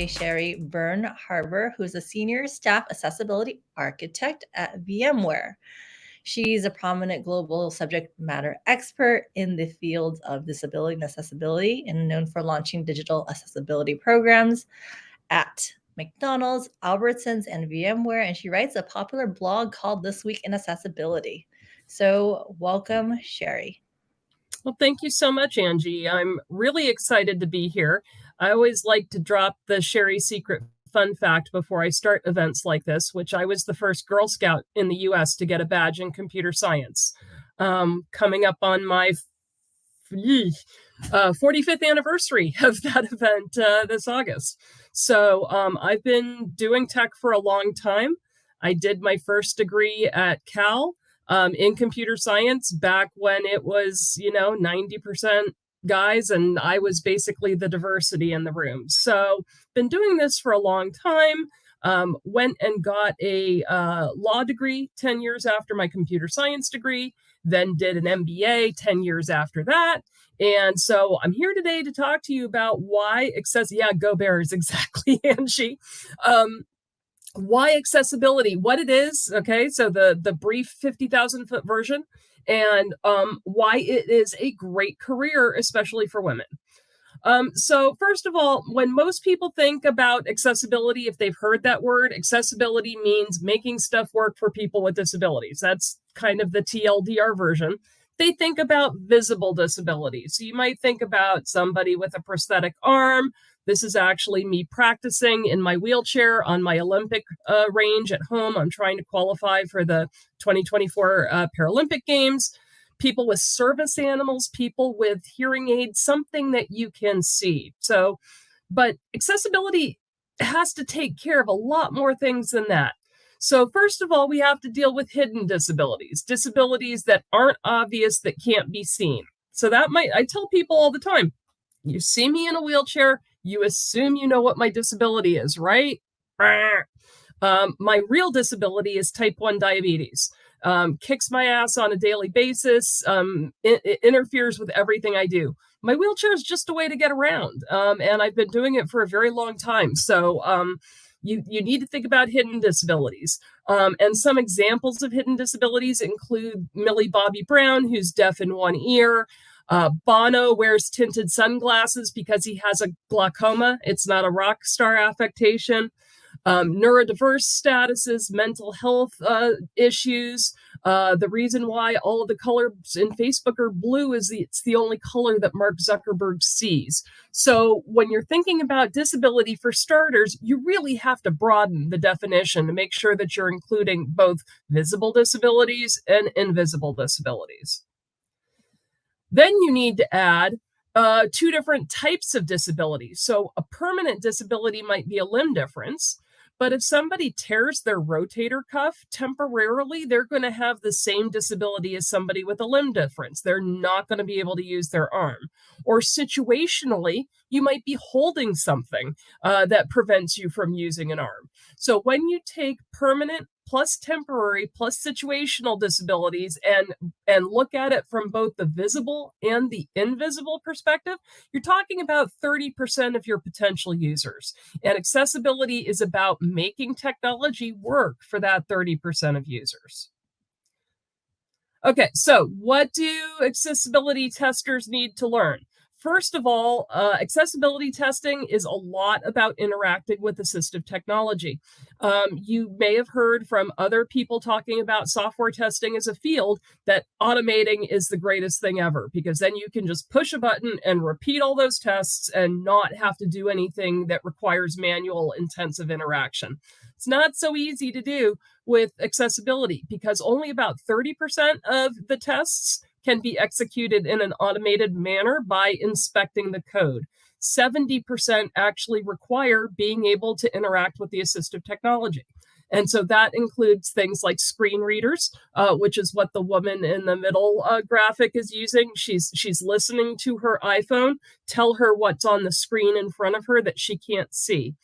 Sherry Byrne-Harbour, who's a Senior Staff Accessibility Architect at VMware. She's a prominent global subject matter expert in the fields of disability and accessibility and known for launching digital accessibility programs at McDonald's, Albertsons, and VMware. And she writes a popular blog called This Week in Accessibility. So welcome, Sherry. Well, thank you so much, Angie. I'm really excited to be here. I always like to drop the Sherry Secret fun fact before I start events like this, which I was the first Girl Scout in the US to get a badge in computer science. Coming up on my 45th anniversary of that event this August. So I've been doing tech for a long time. I did my first degree at Cal in computer science back when it was, 90% guys, and I was basically the diversity in the room. So been doing this for a long time. Went and got a law degree 10 years after my computer science degree, then did an MBA 10 years after that. And so I'm here today to talk to you about why go Bears, exactly, Angie. Why accessibility, what it is, okay, so the brief 50,000 foot version, and why it is a great career, especially for women. So first of all, when most people think about accessibility, if they've heard that word, accessibility means making stuff work for people with disabilities. That's kind of the TLDR version. They think about visible disabilities. So you might think about somebody with a prosthetic arm. This is actually me practicing in my wheelchair on my Olympic range at home. I'm trying to qualify for the 2024 Paralympic Games. People with service animals, people with hearing aids, something that you can see. So, but accessibility has to take care of a lot more things than that. So first of all, we have to deal with hidden disabilities, disabilities that aren't obvious, that can't be seen. So I tell people all the time, you see me in a wheelchair, you assume you know what my disability is, right? My real disability is type 1 diabetes. Kicks my ass on a daily basis, it interferes with everything I do. My wheelchair is just a way to get around, and I've been doing it for a very long time. So you need to think about hidden disabilities. And some examples of hidden disabilities include Millie Bobby Brown, who's deaf in one ear. Bono wears tinted sunglasses because he has a glaucoma. It's not a rock star affectation. Neurodiverse statuses, mental health issues. The reason why all of the colors in Facebook are blue is it's the only color that Mark Zuckerberg sees. So when you're thinking about disability, for starters, you really have to broaden the definition to make sure that you're including both visible disabilities and invisible disabilities. Then you need to add two different types of disabilities. So a permanent disability might be a limb difference. But if somebody tears their rotator cuff temporarily, they're going to have the same disability as somebody with a limb difference. They're not going to be able to use their arm. Or situationally, you might be holding something that prevents you from using an arm. So when you take permanent plus temporary plus situational disabilities and look at it from both the visible and the invisible perspective, you're talking about 30% of your potential users. And accessibility is about making technology work for that 30% of users. Okay, so what do accessibility testers need to learn? First of all, accessibility testing is a lot about interacting with assistive technology. You may have heard from other people talking about software testing as a field that automating is the greatest thing ever, because then you can just push a button and repeat all those tests and not have to do anything that requires manual intensive interaction. It's not so easy to do with accessibility because only about 30% of the tests can be executed in an automated manner by inspecting the code. 70% actually require being able to interact with the assistive technology. And so that includes things like screen readers, which is what the woman in the middle graphic is using. She's listening to her iPhone, tell her what's on the screen in front of her that she can't see.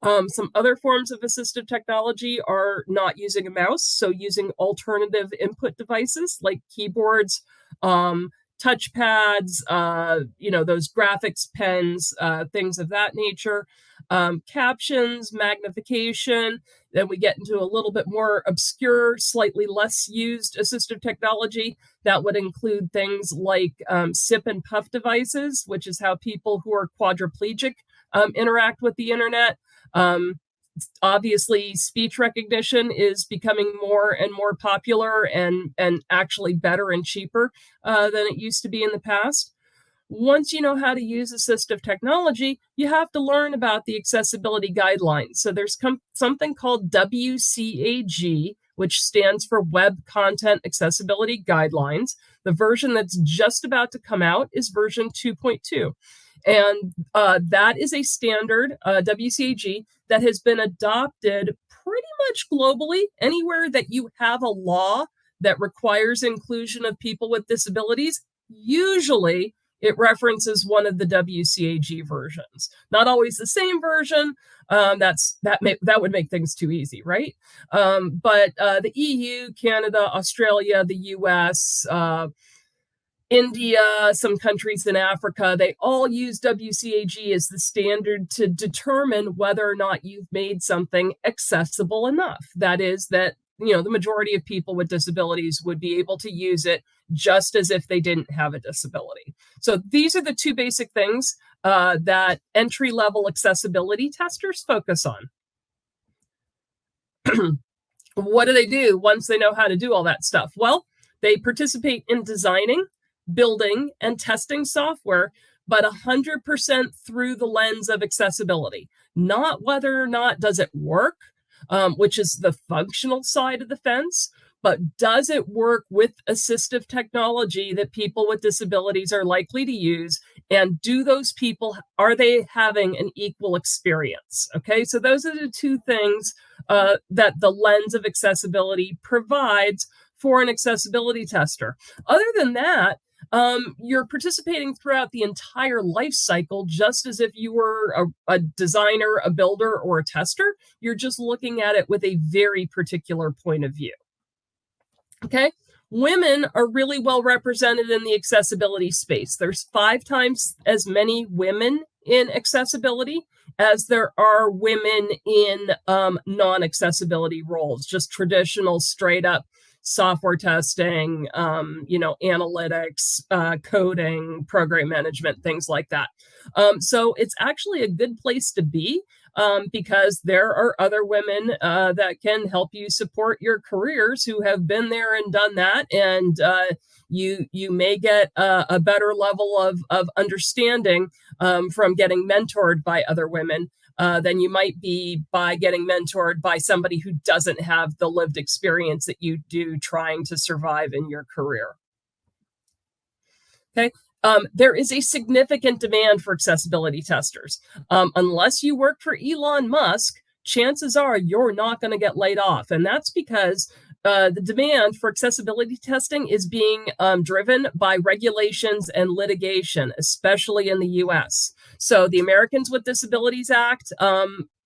Some other forms of assistive technology are not using a mouse, so using alternative input devices like keyboards, touchpads, those graphics pens, things of that nature. captions, magnification. Then we get into a little bit more obscure, slightly less used assistive technology. That would include things like sip and puff devices, which is how people who are quadriplegic interact with the internet. Obviously, speech recognition is becoming more and more popular and actually better and cheaper than it used to be in the past. Once you know how to use assistive technology, you have to learn about the accessibility guidelines. So there's something called WCAG, which stands for Web Content Accessibility Guidelines. The version that's just about to come out is version 2.2. And that is a standard, WCAG, that has been adopted pretty much globally. Anywhere that you have a law that requires inclusion of people with disabilities, usually it references one of the WCAG versions. Not always the same version. That would make things too easy, right? But the EU, Canada, Australia, the US, India, some countries in Africa, they all use WCAG as the standard to determine whether or not you've made something accessible enough. That is, that the majority of people with disabilities would be able to use it just as if they didn't have a disability. So these are the two basic things that entry-level accessibility testers focus on. What do they do once they know how to do all that stuff? Well, they participate in designing, building, and testing software, but 100% through the lens of accessibility, not whether or not does it work, which is the functional side of the fence, but does it work with assistive technology that people with disabilities are likely to use? And do those people, are they having an equal experience? Okay, so those are the two things that the lens of accessibility provides for an accessibility tester. Other than that, you're participating throughout the entire life cycle, just as if you were a designer, a builder, or a tester. You're just looking at it with a very particular point of view. Okay, women are really well represented in the accessibility space. There's 5 times as many women in accessibility as there are women in non-accessibility roles, just traditional, straight up software testing, analytics, coding, program management, things like that. So it's actually a good place to be because there are other women that can help you support your careers who have been there and done that. And you may get a better level of understanding from getting mentored by other women than you might be by getting mentored by somebody who doesn't have the lived experience that you do trying to survive in your career. Okay. There is a significant demand for accessibility testers. Unless you work for Elon Musk, chances are you're not going to get laid off. And that's because the demand for accessibility testing is being driven by regulations and litigation, especially in the US. So the Americans with Disabilities Act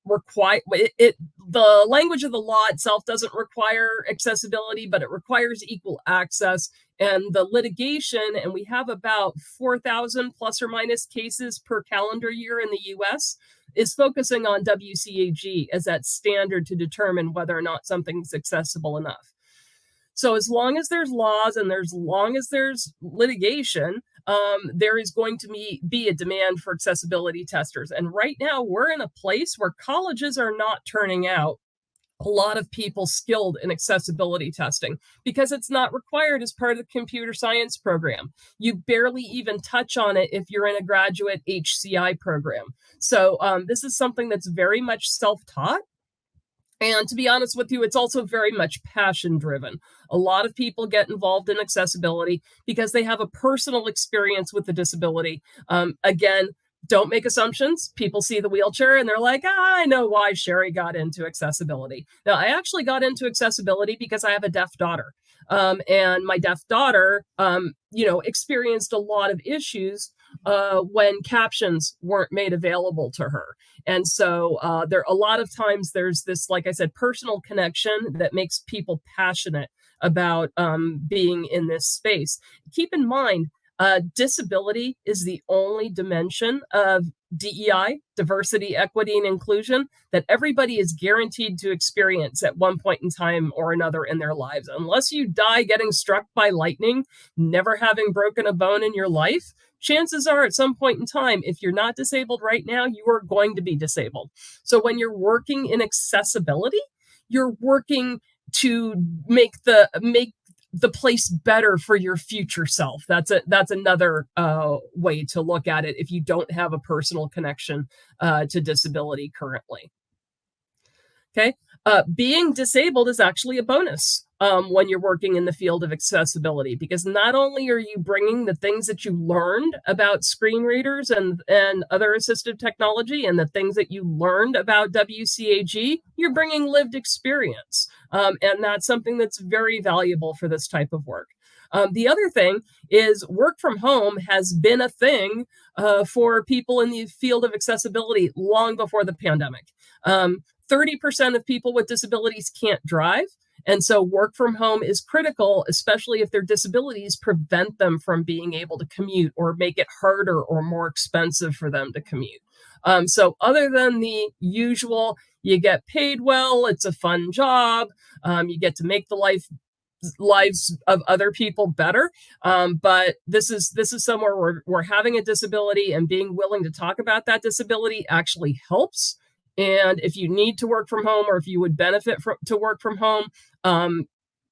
require it. The language of the law itself doesn't require accessibility, but it requires equal access. And the litigation, and we have about 4,000 plus or minus cases per calendar year in the US, is focusing on WCAG as that standard to determine whether or not something's accessible enough. So as long as there's laws and as long as there's litigation, there is going to be a demand for accessibility testers. And right now we're in a place where colleges are not turning out a lot of people skilled in accessibility testing because it's not required as part of the computer science program. You barely even touch on it if you're in a graduate HCI program. So this is something that's very much self-taught. And to be honest with you, it's also very much passion driven. A lot of people get involved in accessibility because they have a personal experience with the disability. Again, don't make assumptions. People see the wheelchair and they're like, I know why Sherry got into accessibility. Now, I actually got into accessibility because I have a deaf daughter. And my deaf daughter, experienced a lot of issues when captions weren't made available to her. And so a lot of times there's this, like I said, personal connection that makes people passionate about being in this space. Keep in mind, Disability is the only dimension of DEI, diversity, equity, and inclusion, that everybody is guaranteed to experience at one point in time or another in their lives. Unless you die getting struck by lightning, never having broken a bone in your life, chances are at some point in time, if you're not disabled right now, you are going to be disabled. So when you're working in accessibility, you're working to make the place better for your future self. That's another way to look at it if you don't have a personal connection to disability currently. Okay. Being disabled is actually a bonus when you're working in the field of accessibility, because not only are you bringing the things that you learned about screen readers and other assistive technology and the things that you learned about WCAG, you're bringing lived experience. And that's something that's very valuable for this type of work. The other thing is work from home has been a thing for people in the field of accessibility long before the pandemic. 30% of people with disabilities can't drive. And so work from home is critical, especially if their disabilities prevent them from being able to commute or make it harder or more expensive for them to commute. So other than the usual, you get paid well, it's a fun job, you get to make the lives of other people better. But this is somewhere where having a disability and being willing to talk about that disability actually helps. And if you need to work from home, or if you would benefit to work from home,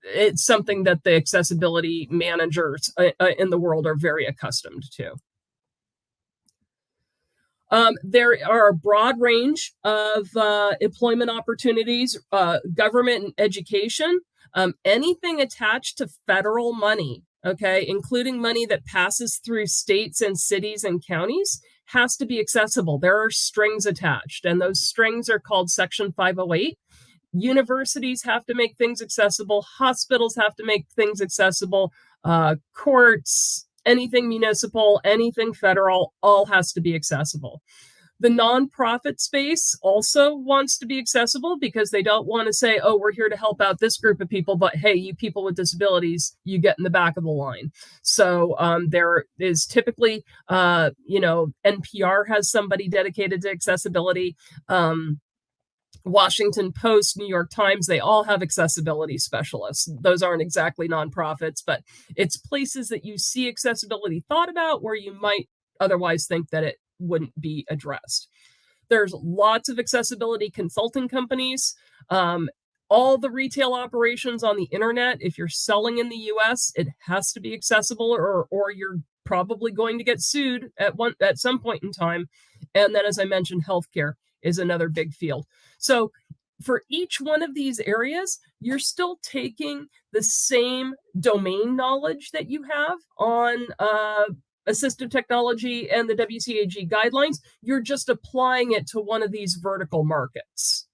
it's something that the accessibility managers in the world are very accustomed to. There are a broad range of employment opportunities, government and education, anything attached to federal money, okay, including money that passes through states and cities and counties, has to be accessible. There are strings attached, and those strings are called Section 508. Universities have to make things accessible. Hospitals have to make things accessible. Courts, anything municipal, anything federal, all has to be accessible. The nonprofit space also wants to be accessible, because they don't want to say, oh, we're here to help out this group of people, but hey, you people with disabilities, you get in the back of the line. So there is typically, NPR has somebody dedicated to accessibility. Washington Post, New York Times, they all have accessibility specialists. Those aren't exactly nonprofits, but it's places that you see accessibility thought about where you might otherwise think that it wouldn't be addressed. There's lots of accessibility consulting companies. All the retail operations on the internet, if you're selling in the US, it has to be accessible, or you're probably going to get sued at some point in time. And then, as I mentioned, healthcare is another big field. So for each one of these areas, you're still taking the same domain knowledge that you have on assistive technology and the WCAG guidelines. You're just applying it to one of these vertical markets.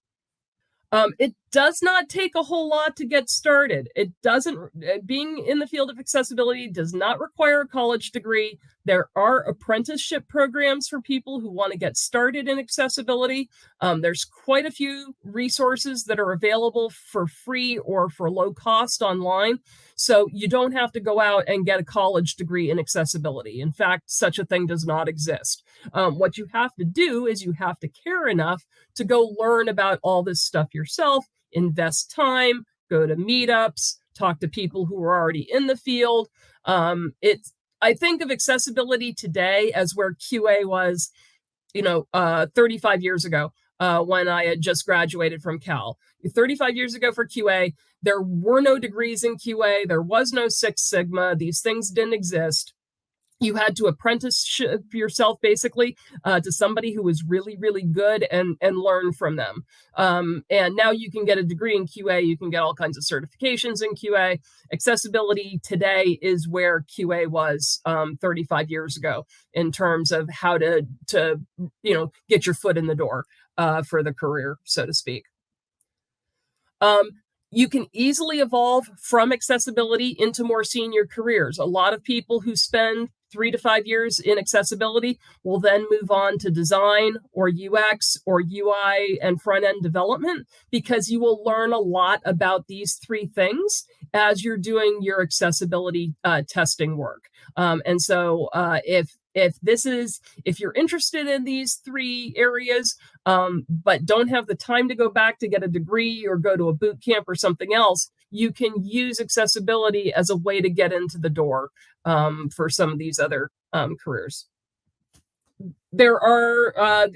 It does not take a whole lot to get started. It doesn't, being in the field of accessibility does not require a college degree. There are apprenticeship programs for people who want to get started in accessibility. There's quite a few resources that are available for free or for low cost online. So you don't have to go out and get a college degree in accessibility. In fact, such a thing does not exist. What you have to do is you have to care enough to go learn about all this stuff yourself, invest time, go to meetups, talk to people who are already in the field. I think of accessibility today as where QA was, 35 years ago when I had just graduated from Cal. 35 years ago for QA, there were no degrees in QA. There was no Six Sigma. These things didn't exist. You had to apprenticeship yourself basically to somebody who was really, really good and learn from them. And now you can get a degree in QA. You can get all kinds of certifications in QA. Accessibility today is where QA was 35 years ago in terms of how to get your foot in the door for the career, so to speak. You can easily evolve from accessibility into more senior careers. A lot of people who spend 3 to 5 years in accessibility will then move on to design or UX or UI and front-end development, because you will learn a lot about these three things. as you're doing your accessibility testing work. And so if you're interested in these 3 areas, but don't have the time to go back to get a degree or go to a boot camp or something else, you can use accessibility as a way to get into the door for some of these other careers. There are,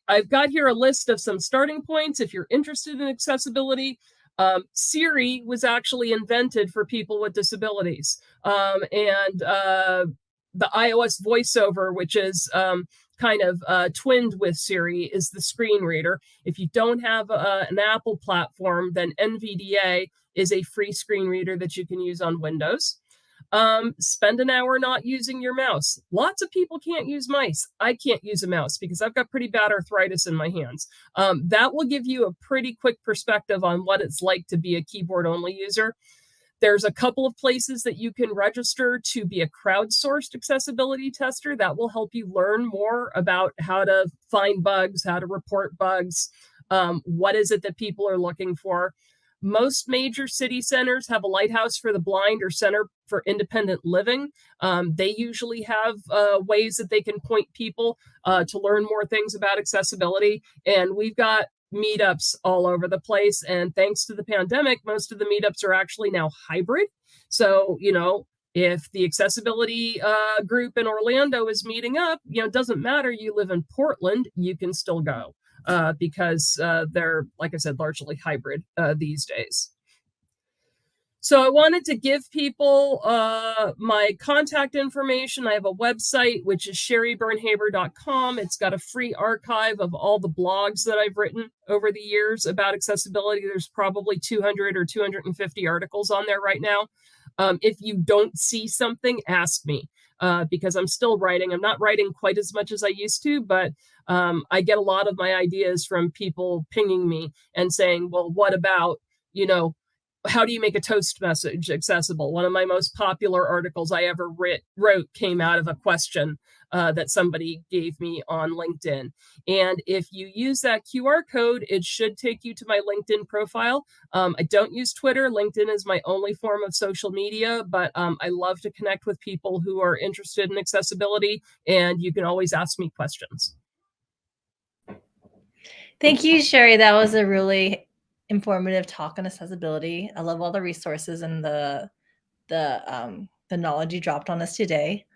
I've got here a list of some starting points if you're interested in accessibility. Siri was actually invented for people with disabilities. And the iOS voiceover, which is kind of twinned with Siri, is the screen reader. If you don't have an Apple platform, then NVDA is a free screen reader that you can use on Windows. Spend an hour not using your mouse. Lots of people can't use mice. I can't use a mouse because I've got pretty bad arthritis in my hands. That will give you a pretty quick perspective on what it's like to be a keyboard only user. There's a couple of places that you can register to be a crowdsourced accessibility tester. That will help you learn more about how to find bugs, how to report bugs, what is it that people are looking for. Most major city centers have a lighthouse for the blind or center for independent living. They usually have ways that they can point people to learn more things about accessibility. And we've got meetups all over the place. And thanks to the pandemic, most of the meetups are actually now hybrid. So, if the accessibility group in Orlando is meeting up, it doesn't matter you live in Portland, you can still go. Because they're, like I said, largely hybrid these days. So I wanted to give people my contact information. I have a website, which is sherryburnhaber.com. It's got a free archive of all the blogs that I've written over the years about accessibility. There's probably 200 or 250 articles on there right now. If you don't see something, ask me. Because I'm still writing. I'm not writing quite as much as I used to, but I get a lot of my ideas from people pinging me and saying, well, what about, how do you make a toast message accessible? One of my most popular articles I ever wrote came out of a question that somebody gave me on LinkedIn. And if you use that QR code, it should take you to my LinkedIn profile. I don't use Twitter. LinkedIn is my only form of social media, but I love to connect with people who are interested in accessibility, and you can always ask me questions. Thank you, Sherry. That was a really informative talk on accessibility. I love all the resources and the knowledge you dropped on us today.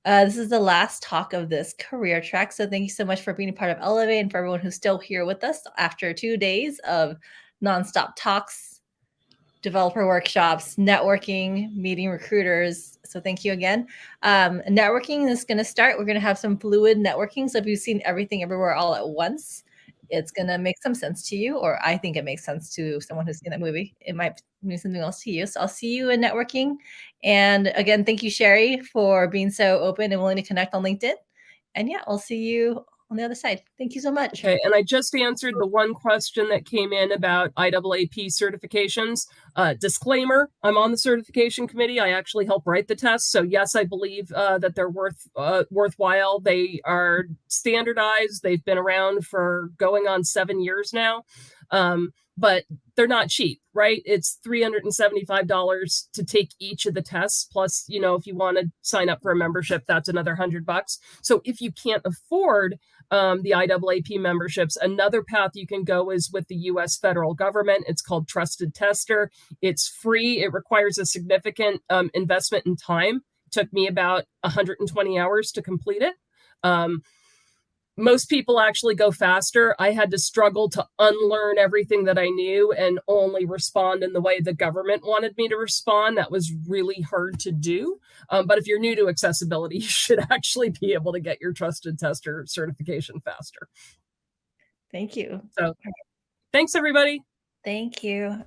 This is the last talk of this career track. So thank you so much for being a part of Elevate and for everyone who's still here with us after 2 days of nonstop talks, developer workshops, networking, meeting recruiters. So thank you again. Networking is going to start. We're going to have some fluid networking. So if you've seen everything everywhere all at once, it's going to make some sense to you, or I think it makes sense to someone who's seen that movie. It might mean something else to you. So I'll see you in networking. And again, thank you, Sherry, for being so open and willing to connect on LinkedIn. And yeah, I'll see you on the other side. Thank you so much. Okay, and I just answered the one question that came in about IAAP certifications. Disclaimer, I'm on the certification committee. I actually help write the tests. So yes, I believe that they're worthwhile. They are standardized. They've been around for going on 7 years now. But they're not cheap, right? It's $375 to take each of the tests. Plus, if you want to sign up for a membership, that's another $100. So if you can't afford the IAAP memberships, another path you can go is with the US federal government. It's called Trusted Tester. It's free. It requires a significant investment in time. It took me about 120 hours to complete it. Most people actually go faster. I had to struggle to unlearn everything that I knew and only respond in the way the government wanted me to respond. That was really hard to do. But if you're new to accessibility, you should actually be able to get your Trusted Tester certification faster. Thank you. So thanks, everybody. Thank you.